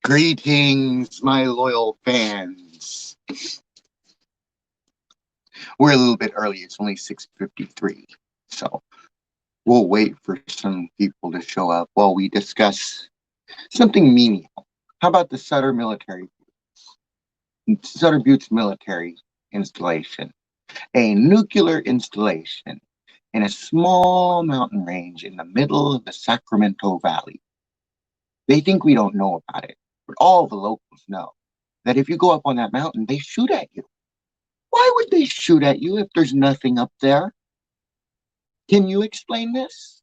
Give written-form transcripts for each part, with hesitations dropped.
Greetings, my loyal fans. We're a little bit early. It's only 6:53. So we'll wait for some people to show up while we discuss something meaningful. How about the Sutter Buttes military installation? A nuclear installation in a small mountain range in the middle of the Sacramento Valley. They think we don't know about it, but all the locals know that if you go up on that mountain, they shoot at you. Why would they shoot at you if there's nothing up there? Can you explain this?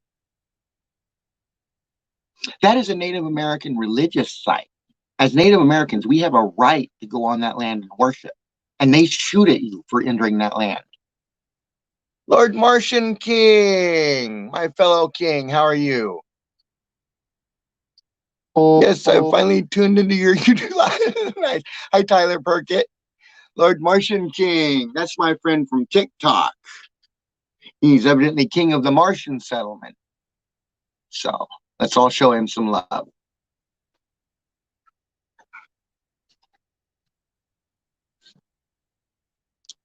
That is a Native American religious site. As Native Americans, we have a right to go on that land and worship, and they shoot at you for entering that land. Lord Martian King, my fellow king, how are you? Yes, I finally tuned into your YouTube live. Nice. Hi, Tyler Burkett. Lord Martian King, that's my friend from TikTok. He's evidently king of the Martian settlement. So let's all show him some love.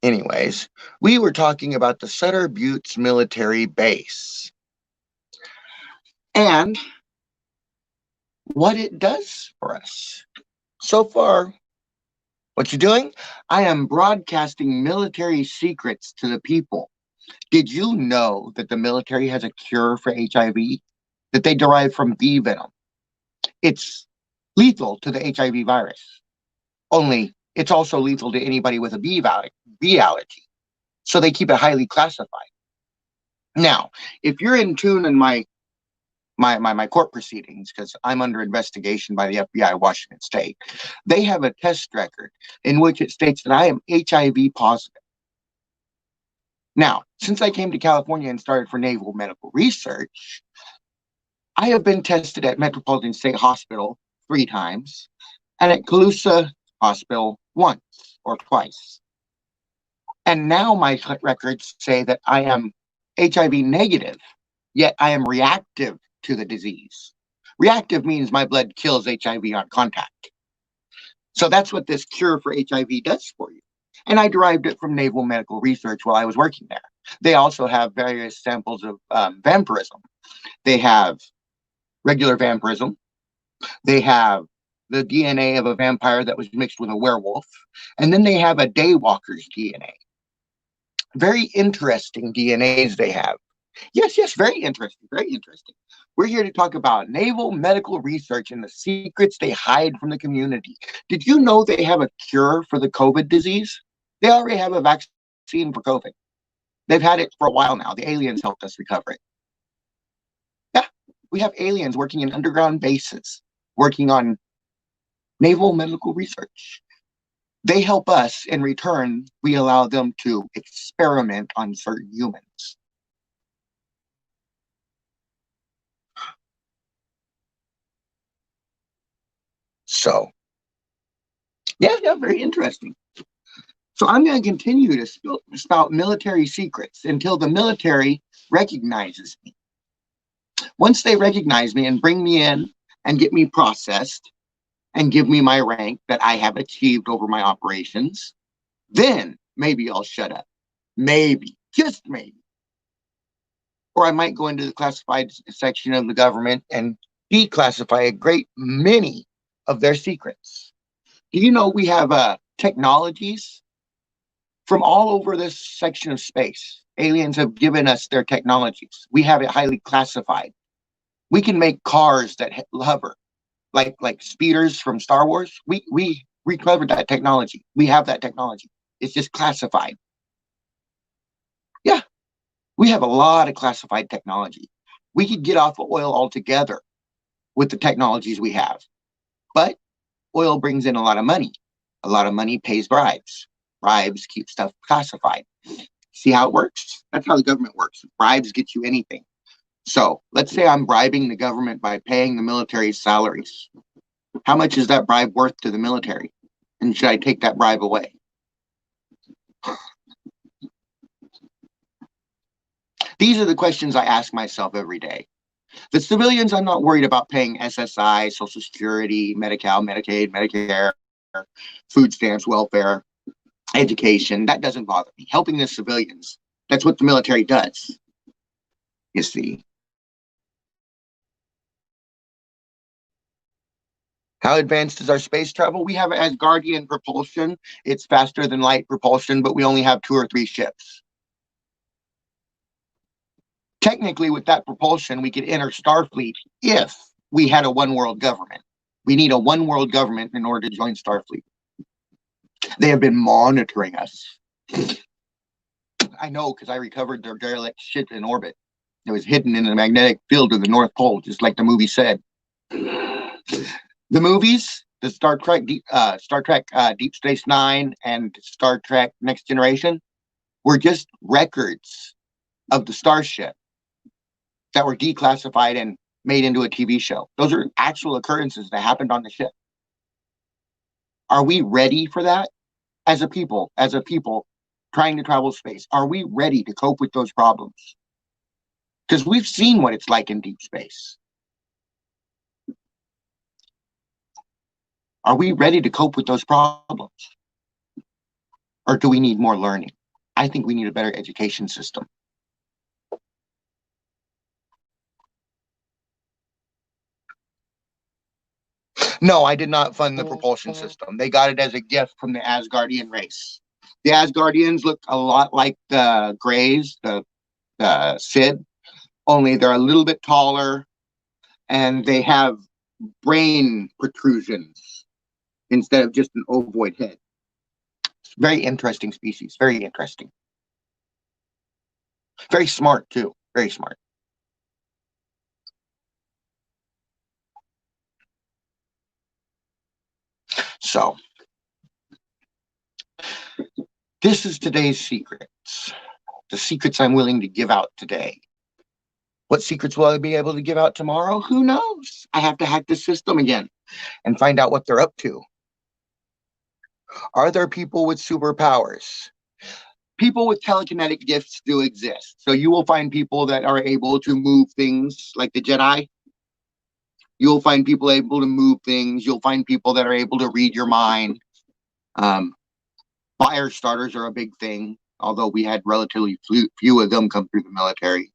Anyways, we were talking about the Sutter Buttes military base and what it does for us. So far, what you doing? I am broadcasting military secrets to the people. Did you know that the military has a cure for HIV that they derive from bee venom? It's lethal to the HIV virus. Only it's also lethal to anybody with a bee allergy. So they keep it highly classified. Now, if you're in tune in my court proceedings, because I'm under investigation by the FBI Washington State, they have a test record in which it states that I am HIV positive. Now, since I came to California and started for naval medical research, I have been tested at Metropolitan State Hospital 3 times and at Calusa Hospital once or twice. And now my records say that I am HIV negative, yet I am reactive to the disease. Reactive means my blood kills HIV on contact. So that's what this cure for HIV does for you. And I derived it from naval medical research while I was working there. They also have various samples of vampirism. They have regular vampirism. They have the DNA of a vampire that was mixed with a werewolf. And then they have a daywalker's DNA. Very interesting DNAs they have. Yes, very interesting, very interesting. We're here to talk about naval medical research and the secrets they hide from the community. Did you know they have a cure for the COVID disease? They already have a vaccine for COVID. They've had it for a while now. The aliens helped us recover it. Yeah, we have aliens working in underground bases, working on naval medical research. They help us. In return, we allow them to experiment on certain humans. So, yeah, very interesting. So I'm going to continue to spout military secrets until the military recognizes me. Once they recognize me and bring me in and get me processed and give me my rank that I have achieved over my operations, then maybe I'll shut up. Maybe, just maybe. Or I might go into the classified section of the government and declassify a great many of their secrets. Do you know we have technologies from all over this section of space? Aliens have given us their technologies. We have it highly classified. We can make cars that hover, like speeders from Star Wars. We recovered that technology. We have that technology. It's just classified. Yeah, we have a lot of classified technology. We could get off of oil altogether with the technologies we have. But oil brings in a lot of money. A lot of money pays bribes. Bribes keep stuff classified. See how it works? That's how the government works. Bribes get you anything. So let's say I'm bribing the government by paying the military's salaries. How much is that bribe worth to the military? And should I take that bribe away? These are the questions I ask myself every day. The civilians, I'm not worried about paying SSI, Social Security, Medi-Cal, Medicaid, Medicare, food stamps, welfare, education. That doesn't bother me. Helping the civilians, that's what the military does, you see. How advanced is our space travel? We have Asgardian propulsion. It's faster than light propulsion, but we only have 2 or 3 ships. Technically, with that propulsion, we could enter Starfleet if we had a one world government. We need a one world government in order to join Starfleet. They have been monitoring us. I know because I recovered their derelict ship in orbit. It was hidden in the magnetic field of the North Pole, just like the movie said. The movies, the Star Trek, Deep Space Nine, and Star Trek Next Generation, were just records of the starship that were declassified and made into a TV show. Those are actual occurrences that happened on the ship. Are we ready for that as a people trying to travel space? Are we ready to cope with those problems? Because we've seen what it's like in deep space. Are we ready to cope with those problems? Or do we need more learning? I think we need a better education system. No, I did not fund the propulsion system. They got it as a gift from the Asgardian race. The Asgardians look a lot like the Greys, the Sid, only they're a little bit taller and they have brain protrusions instead of just an ovoid head. It's very interesting species, very interesting. Very smart, too, very smart. So, this is today's secrets. The secrets I'm willing to give out today. What secrets will I be able to give out tomorrow? Who knows? I have to hack the system again and find out what they're up to. Are there people with superpowers? People with telekinetic gifts do exist. So you will find people that are able to move things like the Jedi. You'll find people able to move things. You'll find people that are able to read your mind. Fire starters are a big thing, although we had relatively few of them come through the military.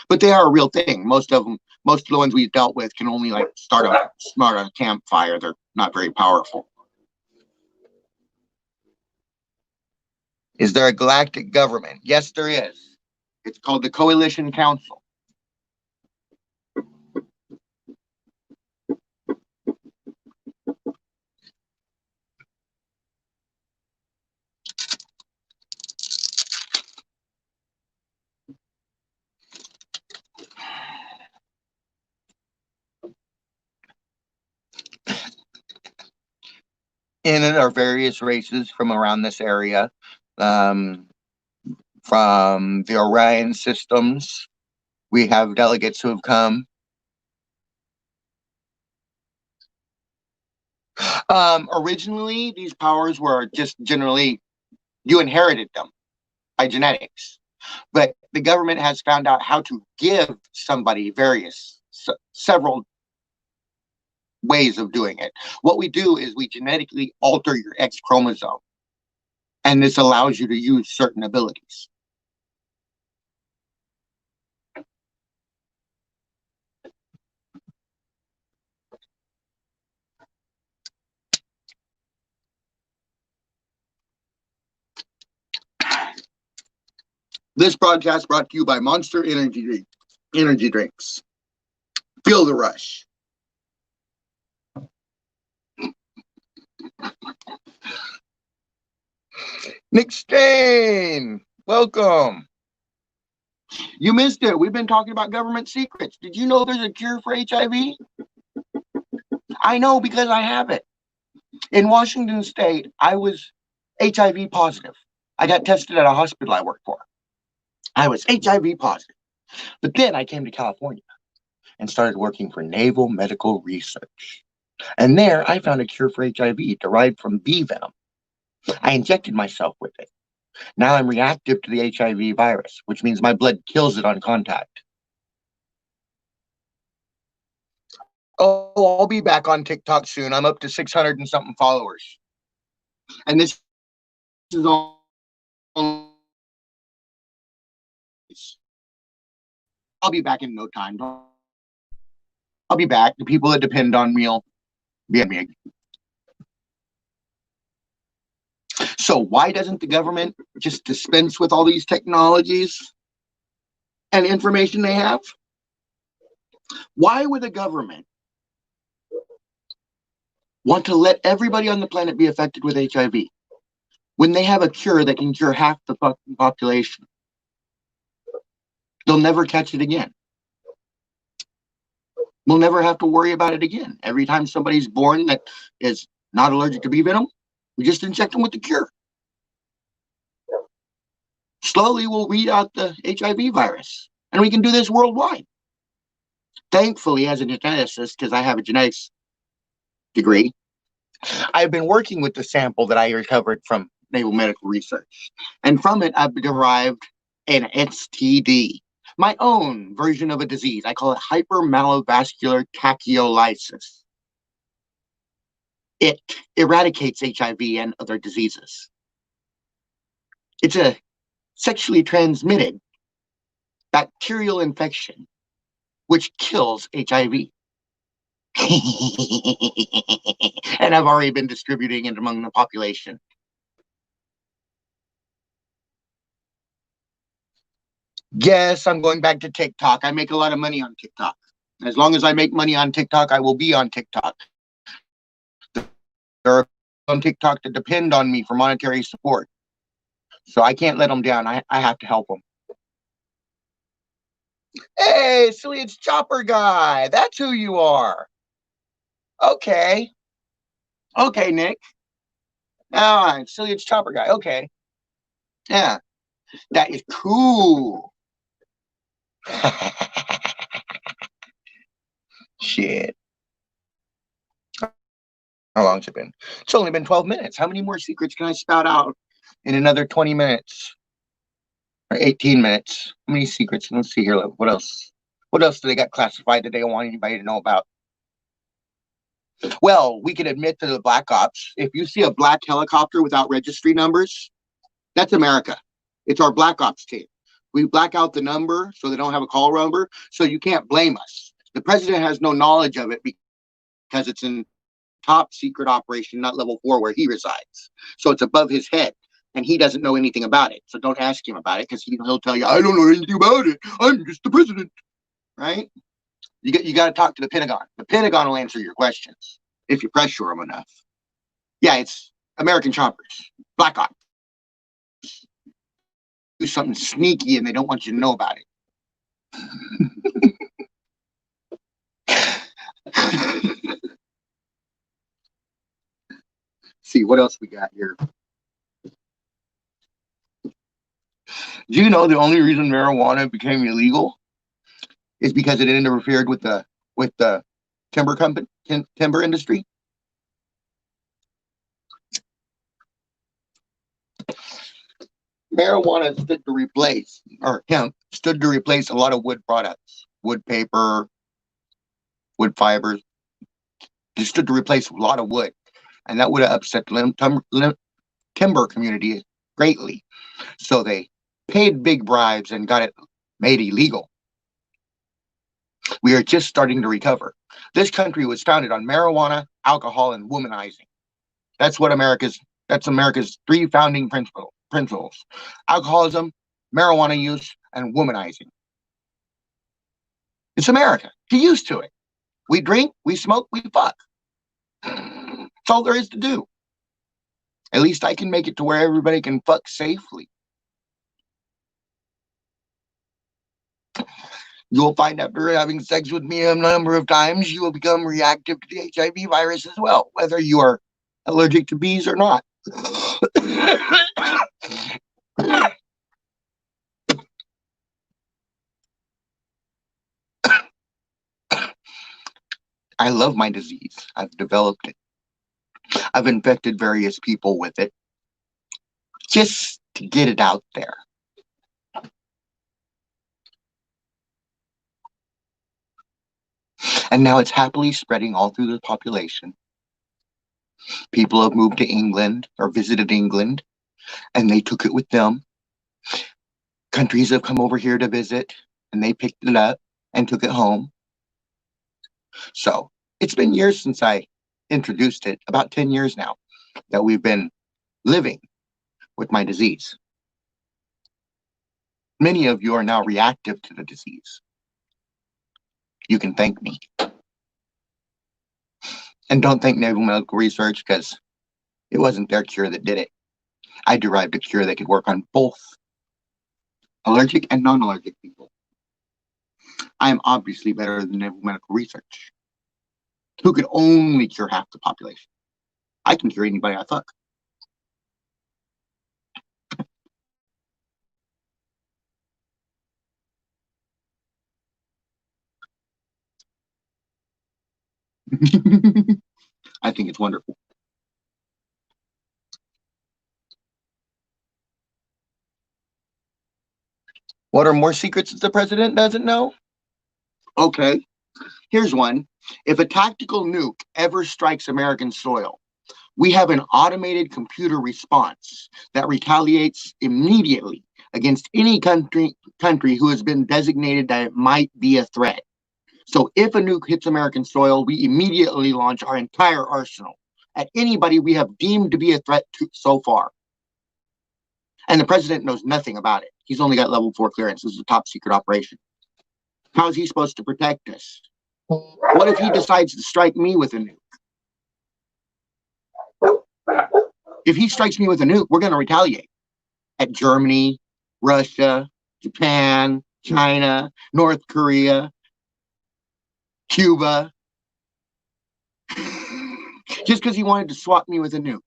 But they are a real thing. Most of the ones we've dealt with can only like start a campfire. They're not very powerful. Is there a galactic government? Yes, there is. It's called the Coalition Council. In it are various races from around this area, um, from the Orion systems. We have delegates who have come. Originally, these powers were just generally, you inherited them by genetics. But the government has found out how to give somebody several ways of doing it. What we do is we genetically alter your X chromosome, and this allows you to use certain abilities. This broadcast brought to you by Monster Energy Drinks. Feel the rush. Nick Stain, welcome. You missed it. We've been talking about government secrets. Did you know there's a cure for HIV? I know because I have it. In Washington State, I was HIV positive. I got tested at a hospital I worked for. I was HIV positive. But then I came to California and started working for Naval Medical Research. And there I found a cure for HIV derived from bee venom. I injected myself with it. Now I'm reactive to the HIV virus, which means my blood kills it on contact. Oh, I'll be back on TikTok soon. I'm up to 600 and something followers. And this is all. I'll be back in no time. I'll be back. The people that depend on me will be on me. So why doesn't the government just dispense with all these technologies and information they have? Why would the government want to let everybody on the planet be affected with HIV when they have a cure that can cure half the fucking population? They'll never catch it again. We'll never have to worry about it again. Every time somebody's born that is not allergic to bee venom, we just inject them with the cure. Slowly, we'll weed out the HIV virus, and we can do this worldwide. Thankfully, as a geneticist, because I have a genetics degree, I've been working with the sample that I recovered from naval medical research. And from it, I've derived an STD, my own version of a disease. I call it hypermalovascular tachyolysis. It eradicates HIV and other diseases. It's a sexually transmitted bacterial infection which kills HIV. And I've already been distributing it among the population. Yes, I'm going back to TikTok. I make a lot of money on TikTok. As long as I make money on TikTok, I will be on TikTok. There are on TikTok that depend on me for monetary support. So I can't let them down. I have to help them. Hey, silly, it's Chopper Guy. That's who you are. Okay. Okay, Nick. Ah, silly, it's Chopper Guy. Okay. Yeah, that is cool. Shit. How long's it been? It's only been 12 minutes. How many more secrets can I spout out in another 20 minutes? Or 18 minutes? How many secrets? Let's see here. What else? What else do they got classified that they don't want anybody to know about? Well, we can admit to the black ops. If you see a black helicopter without registry numbers, that's America. It's our black ops team. We black out the number so they don't have a call number, so you can't blame us. The president has no knowledge of it because it's in top secret operation, not level 4 where he resides. So it's above his head, and he doesn't know anything about it. So don't ask him about it because he'll tell you, I don't know anything about it. I'm just the president, right? You got to talk to the Pentagon. The Pentagon will answer your questions if you pressure them enough. Yeah, it's American choppers, black ops. Do something sneaky, and they don't want you to know about it. See what else we got here. Do you know the only reason marijuana became illegal is because it interfered with the timber industry? Marijuana stood to replace, or hemp stood to replace a lot of wood products, wood paper, wood fibers. It stood to replace a lot of wood, and that would have upset the timber community greatly. So they paid big bribes and got it made illegal. We are just starting to recover. This country was founded on marijuana, alcohol, and womanizing. That's America's 3 founding principles: alcoholism, marijuana use, and womanizing. It's America. Get used to it. We drink, we smoke, we fuck. That's all there is to do. At least I can make it to where everybody can fuck safely. You'll find after having sex with me a number of times, you will become reactive to the HIV virus as well, whether you are allergic to bees or not. I love my disease. I've developed it. I've infected various people with it just to get it out there. And now it's happily spreading all through the population. People have moved to England or visited England, and they took it with them. Countries have come over here to visit, and they picked it up and took it home. So it's been years since I introduced it, about 10 years now, that we've been living with my disease. Many of you are now reactive to the disease. You can thank me. And don't thank naval medical research, because it wasn't their cure that did it. I derived a cure that could work on both allergic and non-allergic people. I am obviously better than naval medical research, who could only cure half the population. I can cure anybody I fuck. I think it's wonderful. What are more secrets that the president doesn't know? Okay, here's one. If a tactical nuke ever strikes American soil, we have an automated computer response that retaliates immediately against any country who has been designated that it might be a threat. So if a nuke hits American soil, we immediately launch our entire arsenal at anybody we have deemed to be a threat to so far. And the president knows nothing about it. He's only got level 4 clearance. This is a top secret operation. How is he supposed to protect us? What if he decides to strike me with a nuke? If he strikes me with a nuke, we're going to retaliate at Germany, Russia, Japan, China, North Korea, Cuba, just because he wanted to swap me with a nuke.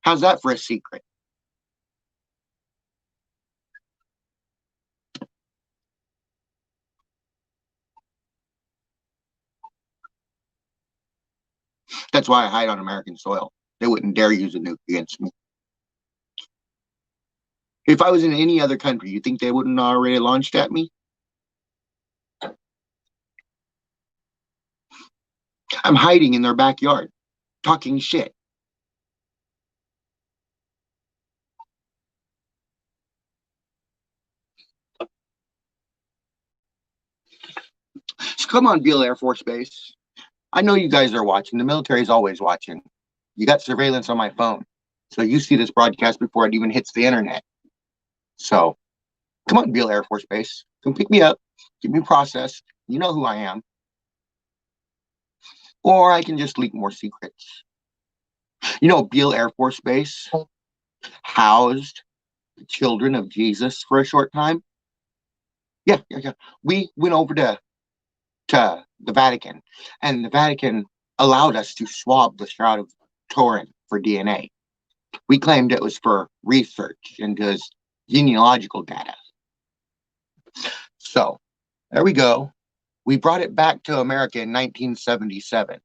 How's that for a secret? That's why I hide on American soil. They wouldn't dare use a nuke against me. If I was in any other country, you think they wouldn't already launched at me? I'm hiding in their backyard, talking shit. So come on, Beale Air Force Base. I know you guys are watching. The military is always watching. You got surveillance on my phone. So you see this broadcast before it even hits the internet. So come on, Beale Air Force Base. Come pick me up. Give me processed. You know who I am. Or I can just leak more secrets. You know, Beale Air Force Base housed the children of Jesus for a short time. Yeah. We went over to the Vatican, and the Vatican allowed us to swab the Shroud of Turin for DNA. We claimed it was for research into his genealogical data. So there we go. We brought it back to America in 1977.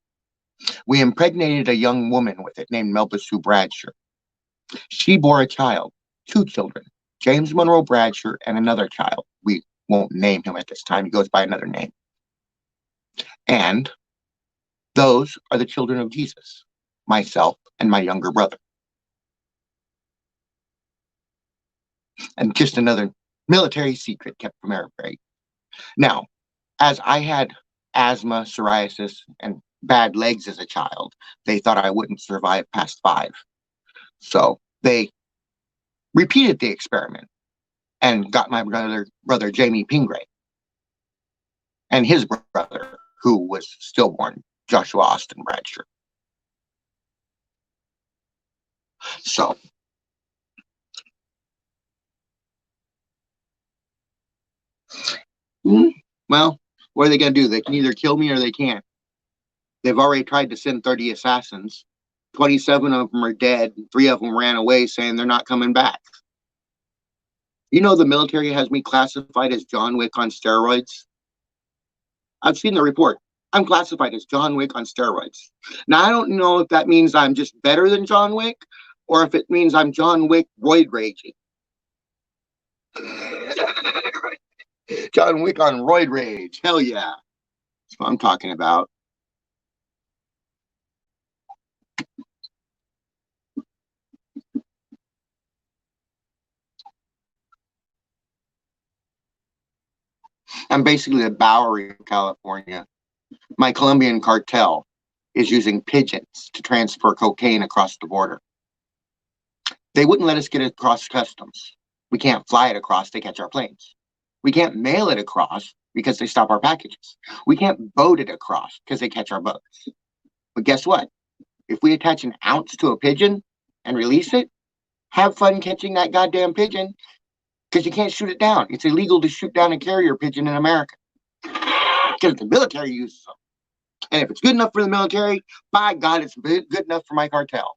We impregnated a young woman with it named Melba Sue Bradshaw. She bore a child, 2 children, James Monroe Bradshaw and another child. We won't name him at this time. He goes by another name. And those are the children of Jesus, myself and my younger brother. And just another military secret kept from everybody. Now, as I had asthma, psoriasis, and bad legs as a child, they thought I wouldn't survive past 5. So they repeated the experiment and got my brother Jamie Pingray, and his brother, who was stillborn, Joshua Austin Bradshaw. So, well, what are they going to do? They can either kill me or they can't. They've already tried to send 30 assassins. 27 of them are dead. 3 of them ran away saying they're not coming back. You know, the military has me classified as John Wick on steroids. I've seen the report. I'm classified as John Wick on steroids. Now, I don't know if that means I'm just better than John Wick or if it means I'm John Wick roid raging. John Wick on roid rage. Hell yeah. That's what I'm talking about. I'm basically the Bowery of California. My Colombian cartel is using pigeons to transfer cocaine across the border. They wouldn't let us get it across customs. We can't fly it across, they catch our planes. We can't mail it across because they stop our packages. We can't boat it across because they catch our boats. But guess what? If we attach an ounce to a pigeon and release it, have fun catching that goddamn pigeon because you can't shoot it down. It's illegal to shoot down a carrier pigeon in America because the military uses them. And if it's good enough for the military, by God, it's good enough for my cartel.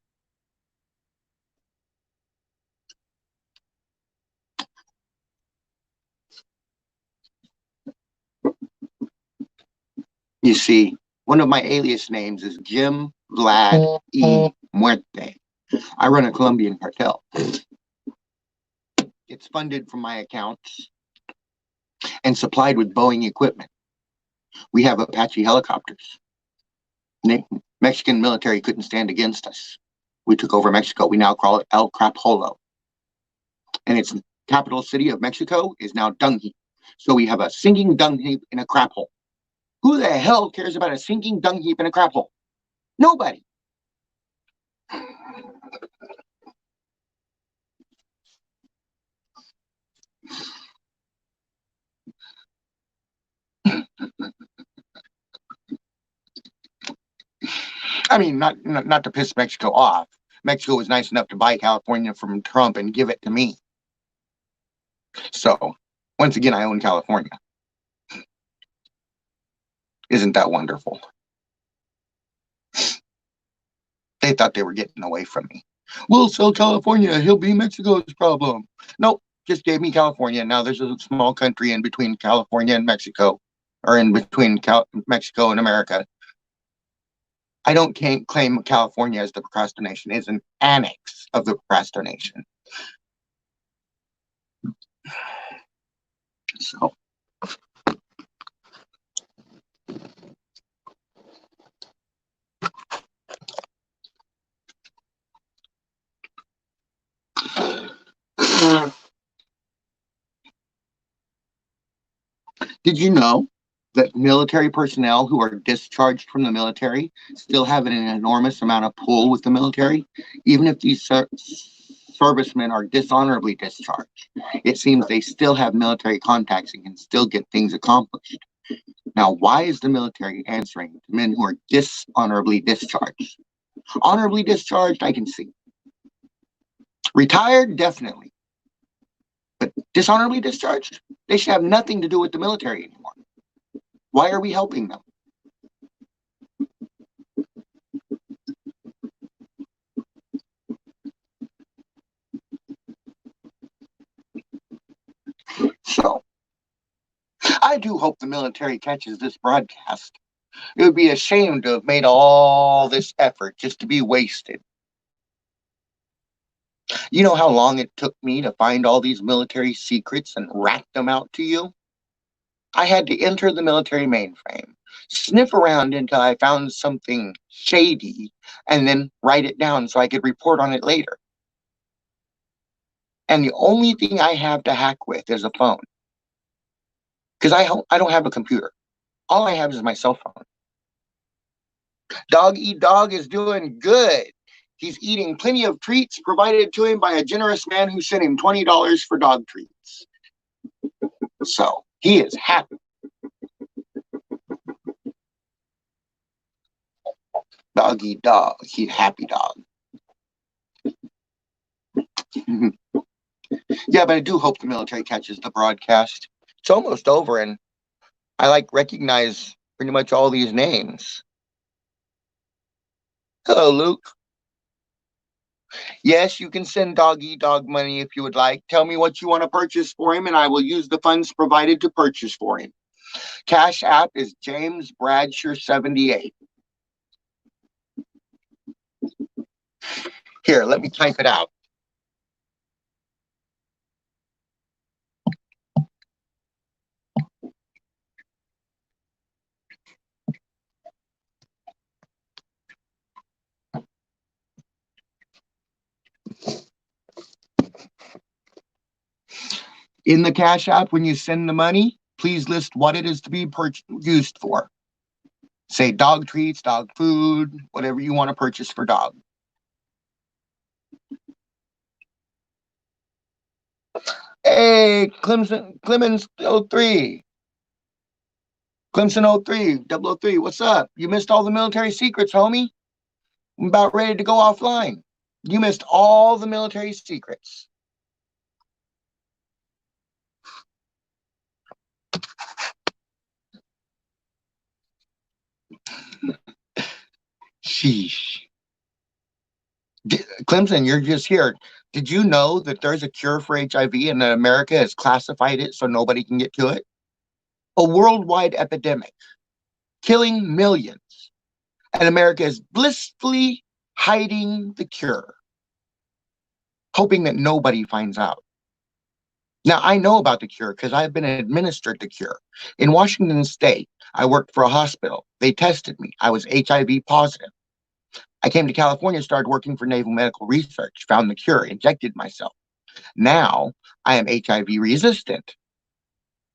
You see, one of my alias names is Jim Vlad E. Muerte. I run a Colombian cartel. It's funded from my accounts and supplied with Boeing equipment. We have Apache helicopters. The Mexican military couldn't stand against us. We took over Mexico. We now call it El Crapolo. And its capital city of Mexico is now dung heap. So we have a sinking dung heap in a crap hole. Who the hell cares about a sinking dung heap in a crap hole? Nobody. I mean, not to piss Mexico off. Mexico was nice enough to buy California from Trump and give it to me. So, once again, I own California. Isn't that wonderful? They thought they were getting away from me. We'll sell California. He'll be Mexico's problem. Nope, just gave me California. Now there's a small country in between California and Mexico, or in between Mexico and America. I don't claim California as the procrastination. It's an annex of the procrastination. So, did you know that military personnel who are discharged from the military still have an enormous amount of pull with the military, even if these servicemen are dishonorably discharged? It seems they still have military contacts and can still get things accomplished. Now, why is the military answering to men who are dishonorably discharged? Honorably discharged, I can see. Retired, definitely. But dishonorably discharged, they should have nothing to do with the military anymore. Why are we helping them? So, I do hope the military catches this broadcast. It would be a shame to have made all this effort just to be wasted. You know how long it took me to find all these military secrets and rat them out to you? I had to enter the military mainframe, sniff around until I found something shady, and then write it down so I could report on it later. And the only thing I have to hack with is a phone. Because I don't have a computer. All I have is my cell phone. Dog Eat Dog is doing good. He's eating plenty of treats provided to him by a generous man who sent him $20 for dog treats. So he is happy. Dog Eat Dog. He's happy dog. Yeah, but I do hope the military catches the broadcast. It's almost over, and I recognize pretty much all these names. Hello, Luke. Yes, you can send Doggy Dog money if you would like. Tell me what you want to purchase for him, and I will use the funds provided to purchase for him. Cash App is James Bradshaw 78. Here, let me type it out. In the Cash App, when you send the money, please list what it is to be used for. Say dog treats, dog food, whatever you want to purchase for dog. Hey, Clemens 03. Clemson 03, 003, what's up? You missed all the military secrets, homie. I'm about ready to go offline. You missed all the military secrets. Sheesh. Clemson, you're just here. Did you know that there's a cure for HIV and that America has classified it so nobody can get to it? A worldwide epidemic, killing millions. And America is blissfully hiding the cure, hoping that nobody finds out. Now, I know about the cure because I've been administered the cure. In Washington State, I worked for a hospital. They tested me. I was HIV positive. I came to California, started working for Naval Medical Research, found the cure, injected myself. Now, I am HIV resistant.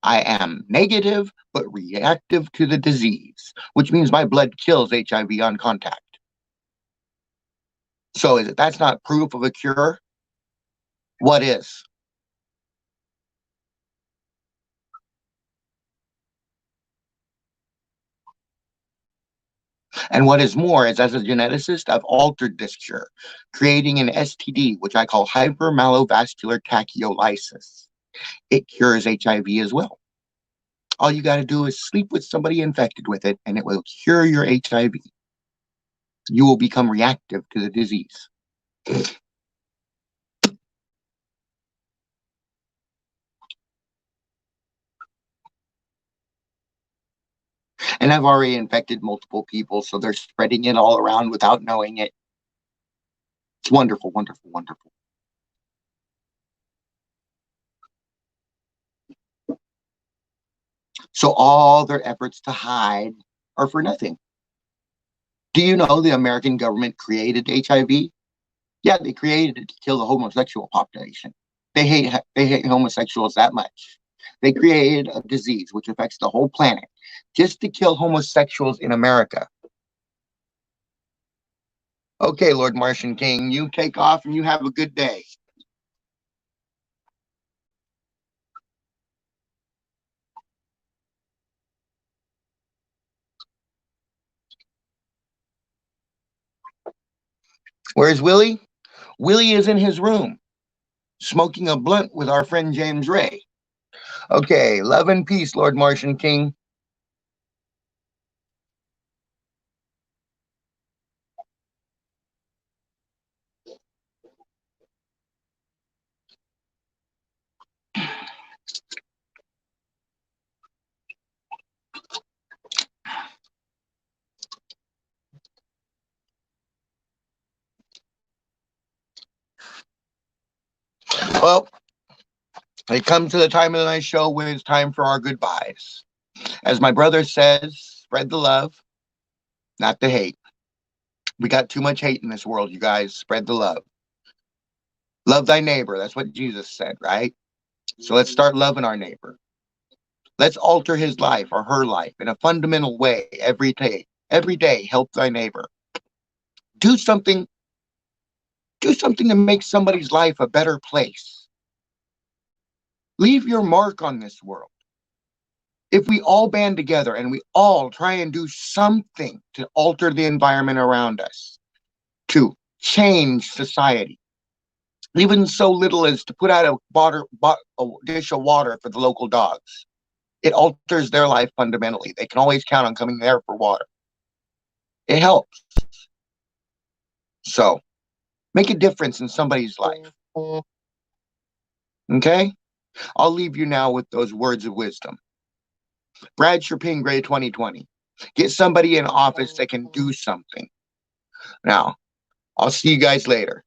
I am negative, but reactive to the disease, which means my blood kills HIV on contact. So that's not proof of a cure? What is? And what is more is, as a geneticist, I've altered this cure, creating an STD, which I call hypermalovascular tachyolysis. It cures HIV as well. All you got to do is sleep with somebody infected with it, and it will cure your HIV. You will become reactive to the disease. And I've already infected multiple people, so they're spreading it all around without knowing it. It's wonderful, wonderful, wonderful. So all their efforts to hide are for nothing. Do you know the American government created HIV? Yeah, they created it to kill the homosexual population. They hate homosexuals that much. They created a disease which affects the whole planet just to kill homosexuals in America. Okay, Lord Martian King, you take off and you have a good day. Where's Willie? Willie is in his room, smoking a blunt with our friend James Ray. Okay, love and peace, Lord Martian King. Well, it comes to the time of the night show when it's time for our goodbyes. As my brother says, spread the love, not the hate. We got too much hate in this world, you guys. Spread the love. Love thy neighbor. That's what Jesus said, right? So let's start loving our neighbor. Let's alter his life or her life in a fundamental way every day. Every day, help thy neighbor. Do something. Do something to make somebody's life a better place. Leave your mark on this world. If we all band together and we all try and do something to alter the environment around us, to change society, even so little as to put out a dish of water for the local dogs, it alters their life fundamentally. They can always count on coming there for water. It helps. So make a difference in somebody's life. Okay? I'll leave you now with those words of wisdom. Brad Sherping, Gray 2020. Get somebody in office that can do something. Now, I'll see you guys later.